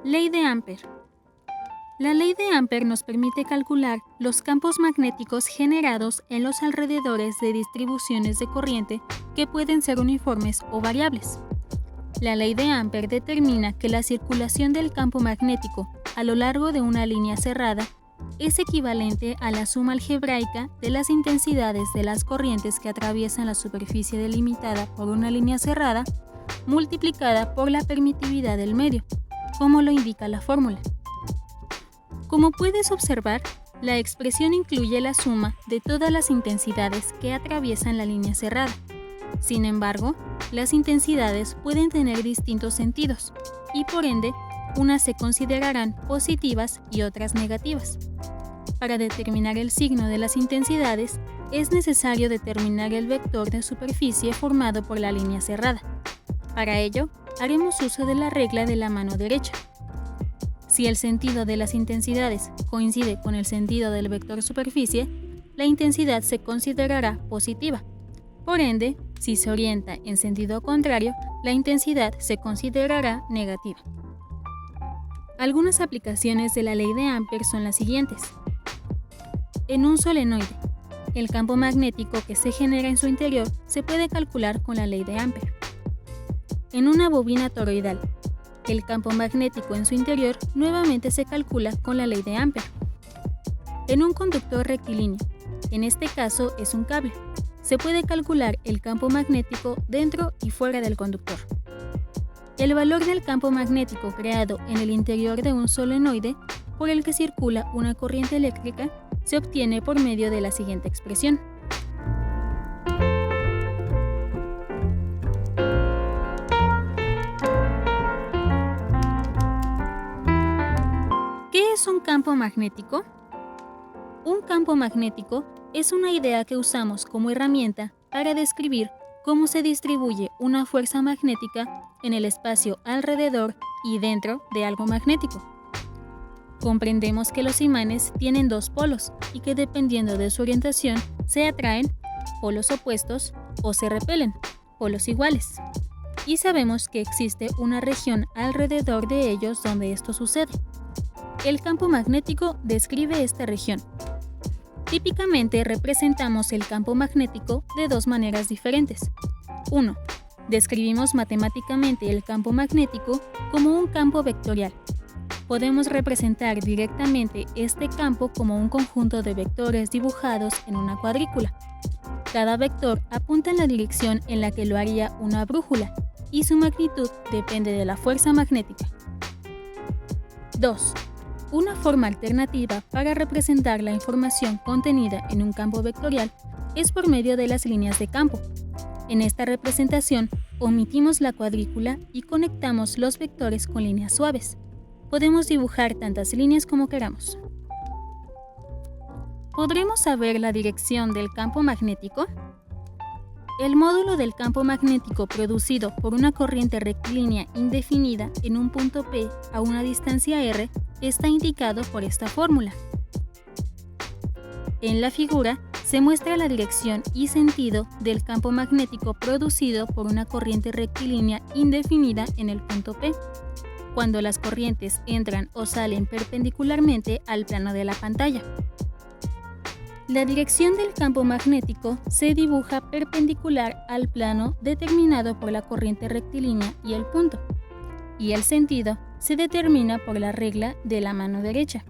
Ley de Ampere. La ley de Ampere nos permite calcular los campos magnéticos generados en los alrededores de distribuciones de corriente que pueden ser uniformes o variables. La ley de Ampere determina que la circulación del campo magnético a lo largo de una línea cerrada es equivalente a la suma algebraica de las intensidades de las corrientes que atraviesan la superficie delimitada por una línea cerrada multiplicada por la permitividad del medio, como lo indica la fórmula. Como puedes observar, la expresión incluye la suma de todas las intensidades que atraviesan la línea cerrada. Sin embargo, las intensidades pueden tener distintos sentidos y por ende, unas se considerarán positivas y otras negativas. Para determinar el signo de las intensidades, es necesario determinar el vector de superficie formado por la línea cerrada. Para ello, haremos uso de la regla de la mano derecha. Si el sentido de las intensidades coincide con el sentido del vector superficie, la intensidad se considerará positiva. Por ende, si se orienta en sentido contrario, la intensidad se considerará negativa. Algunas aplicaciones de la ley de Ampere son las siguientes. En un solenoide, el campo magnético que se genera en su interior se puede calcular con la ley de Ampere. En una bobina toroidal, el campo magnético en su interior nuevamente se calcula con la ley de Ampere. En un conductor rectilíneo, en este caso es un cable, se puede calcular el campo magnético dentro y fuera del conductor. El valor del campo magnético creado en el interior de un solenoide por el que circula una corriente eléctrica se obtiene por medio de la siguiente expresión. ¿Qué es un campo magnético? Un campo magnético es una idea que usamos como herramienta para describir cómo se distribuye una fuerza magnética en el espacio alrededor y dentro de algo magnético. Comprendemos que los imanes tienen dos polos y que dependiendo de su orientación se atraen, polos opuestos, o se repelen, polos iguales. Y sabemos que existe una región alrededor de ellos donde esto sucede. El campo magnético describe esta región. Típicamente representamos el campo magnético de dos maneras diferentes. 1. Describimos matemáticamente el campo magnético como un campo vectorial. Podemos representar directamente este campo como un conjunto de vectores dibujados en una cuadrícula. Cada vector apunta en la dirección en la que lo haría una brújula y su magnitud depende de la fuerza magnética. 2. Una forma alternativa para representar la información contenida en un campo vectorial es por medio de las líneas de campo. En esta representación, omitimos la cuadrícula y conectamos los vectores con líneas suaves. Podemos dibujar tantas líneas como queramos. ¿Podremos saber la dirección del campo magnético? El módulo del campo magnético producido por una corriente rectilínea indefinida en un punto P a una distancia r está indicado por esta fórmula. En la figura se muestra la dirección y sentido del campo magnético producido por una corriente rectilínea indefinida en el punto P, cuando las corrientes entran o salen perpendicularmente al plano de la pantalla. La dirección del campo magnético se dibuja perpendicular al plano determinado por la corriente rectilínea y el punto, y el sentido se determina por la regla de la mano derecha.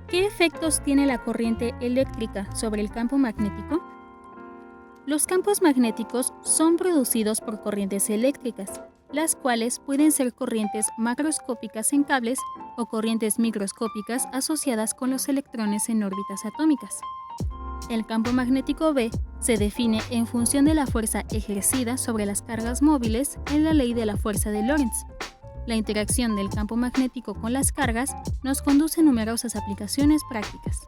¿Qué efectos tiene la corriente eléctrica sobre el campo magnético? Los campos magnéticos son producidos por corrientes eléctricas, las cuales pueden ser corrientes macroscópicas en cables o corrientes microscópicas asociadas con los electrones en órbitas atómicas. El campo magnético B se define en función de la fuerza ejercida sobre las cargas móviles en la ley de la fuerza de Lorentz. La interacción del campo magnético con las cargas nos conduce a numerosas aplicaciones prácticas.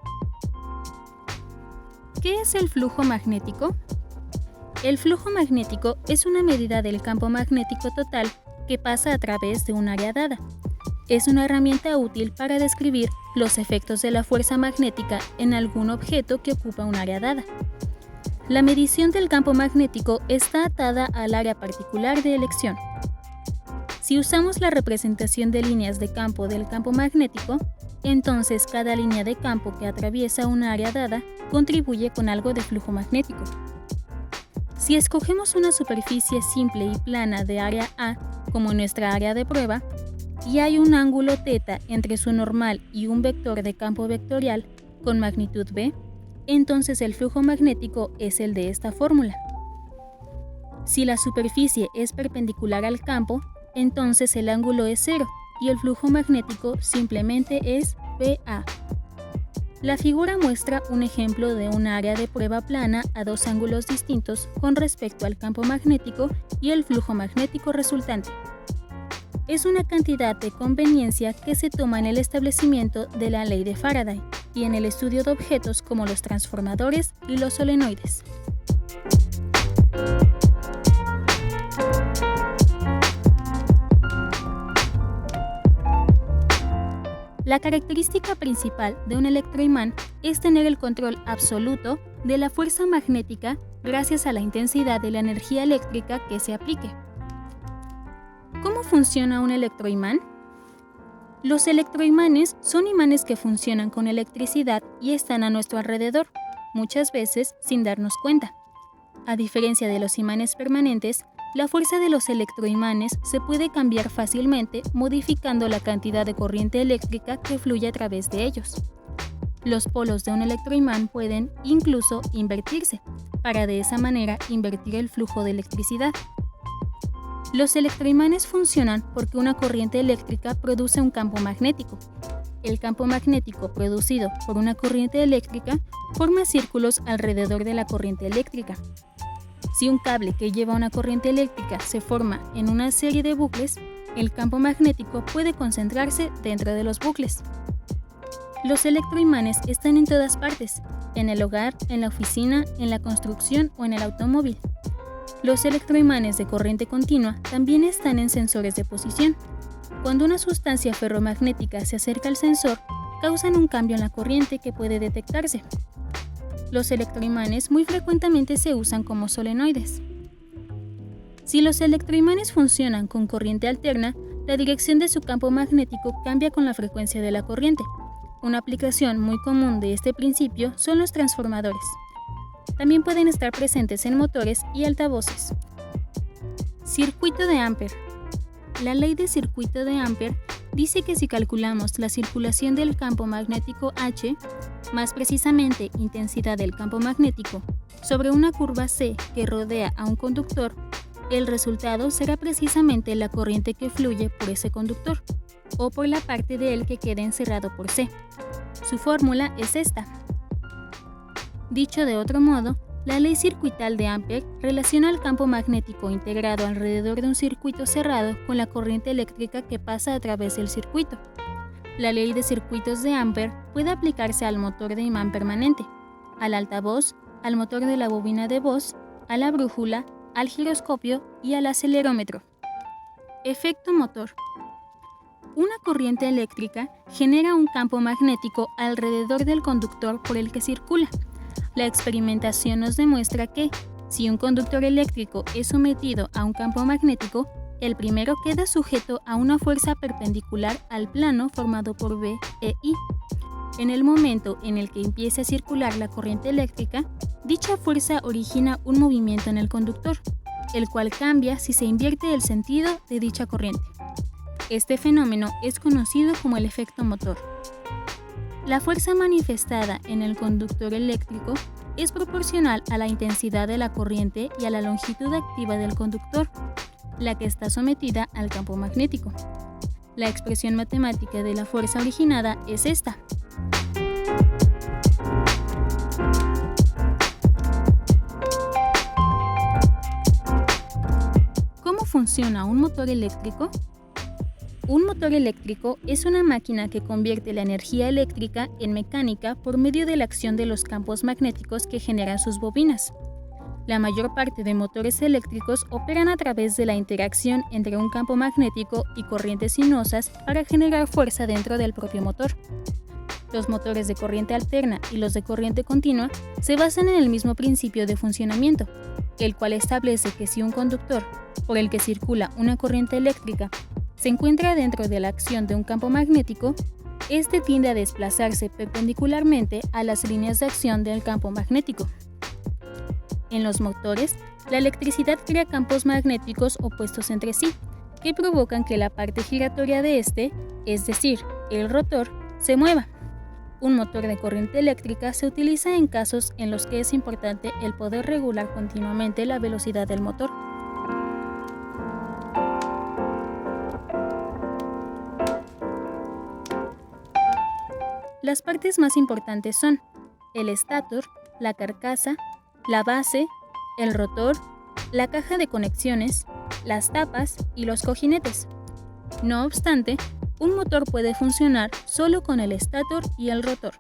¿Qué es el flujo magnético? El flujo magnético es una medida del campo magnético total que pasa a través de un área dada. Es una herramienta útil para describir los efectos de la fuerza magnética en algún objeto que ocupa un área dada. La medición del campo magnético está atada al área particular de elección. Si usamos la representación de líneas de campo del campo magnético, entonces cada línea de campo que atraviesa un área dada contribuye con algo de flujo magnético. Si escogemos una superficie simple y plana de área A como nuestra área de prueba, y hay un ángulo θ entre su normal y un vector de campo vectorial con magnitud b, entonces el flujo magnético es el de esta fórmula. Si la superficie es perpendicular al campo, entonces el ángulo es 0 y el flujo magnético simplemente es BA. La figura muestra un ejemplo de un área de prueba plana a dos ángulos distintos con respecto al campo magnético y el flujo magnético resultante. Es una cantidad de conveniencia que se toma en el establecimiento de la ley de Faraday y en el estudio de objetos como los transformadores y los solenoides. La característica principal de un electroimán es tener el control absoluto de la fuerza magnética gracias a la intensidad de la energía eléctrica que se aplique. ¿Cómo funciona un electroimán? Los electroimanes son imanes que funcionan con electricidad y están a nuestro alrededor, muchas veces sin darnos cuenta. A diferencia de los imanes permanentes, la fuerza de los electroimanes se puede cambiar fácilmente modificando la cantidad de corriente eléctrica que fluye a través de ellos. Los polos de un electroimán pueden incluso invertirse, para de esa manera invertir el flujo de electricidad. Los electroimanes funcionan porque una corriente eléctrica produce un campo magnético. El campo magnético producido por una corriente eléctrica forma círculos alrededor de la corriente eléctrica. Si un cable que lleva una corriente eléctrica se forma en una serie de bucles, el campo magnético puede concentrarse dentro de los bucles. Los electroimanes están en todas partes, en el hogar, en la oficina, en la construcción o en el automóvil. Los electroimanes de corriente continua también están en sensores de posición. Cuando una sustancia ferromagnética se acerca al sensor, causan un cambio en la corriente que puede detectarse. Los electroimanes muy frecuentemente se usan como solenoides. Si los electroimanes funcionan con corriente alterna, la dirección de su campo magnético cambia con la frecuencia de la corriente. Una aplicación muy común de este principio son los transformadores. También pueden estar presentes en motores y altavoces. Circuito de Ampere. La ley de circuito de Ampere dice que si calculamos la circulación del campo magnético H, más precisamente intensidad del campo magnético, sobre una curva C que rodea a un conductor, el resultado será precisamente la corriente que fluye por ese conductor, o por la parte de él que quede encerrado por C. Su fórmula es esta. Dicho de otro modo, la ley circuital de Ampere relaciona el campo magnético integrado alrededor de un circuito cerrado con la corriente eléctrica que pasa a través del circuito. La ley de circuitos de Ampere puede aplicarse al motor de imán permanente, al altavoz, al motor de la bobina de voz, a la brújula, al giroscopio y al acelerómetro. Efecto motor. Una corriente eléctrica genera un campo magnético alrededor del conductor por el que circula. La experimentación nos demuestra que, si un conductor eléctrico es sometido a un campo magnético, el primero queda sujeto a una fuerza perpendicular al plano formado por B e I. En el momento en el que empiece a circular la corriente eléctrica, dicha fuerza origina un movimiento en el conductor, el cual cambia si se invierte el sentido de dicha corriente. Este fenómeno es conocido como el efecto motor. La fuerza manifestada en el conductor eléctrico es proporcional a la intensidad de la corriente y a la longitud activa del conductor, la que está sometida al campo magnético. La expresión matemática de la fuerza originada es esta. ¿Cómo funciona un motor eléctrico? Un motor eléctrico es una máquina que convierte la energía eléctrica en mecánica por medio de la acción de los campos magnéticos que generan sus bobinas. La mayor parte de motores eléctricos operan a través de la interacción entre un campo magnético y corrientes sinuosas para generar fuerza dentro del propio motor. Los motores de corriente alterna y los de corriente continua se basan en el mismo principio de funcionamiento, el cual establece que si un conductor por el que circula una corriente eléctrica se encuentra dentro de la acción de un campo magnético, este tiende a desplazarse perpendicularmente a las líneas de acción del campo magnético. En los motores, la electricidad crea campos magnéticos opuestos entre sí, que provocan que la parte giratoria de este, es decir, el rotor, se mueva. Un motor de corriente eléctrica se utiliza en casos en los que es importante el poder regular continuamente la velocidad del motor. Las partes más importantes son el estátor, la carcasa, la base, el rotor, la caja de conexiones, las tapas y los cojinetes. No obstante, un motor puede funcionar solo con el estátor y el rotor.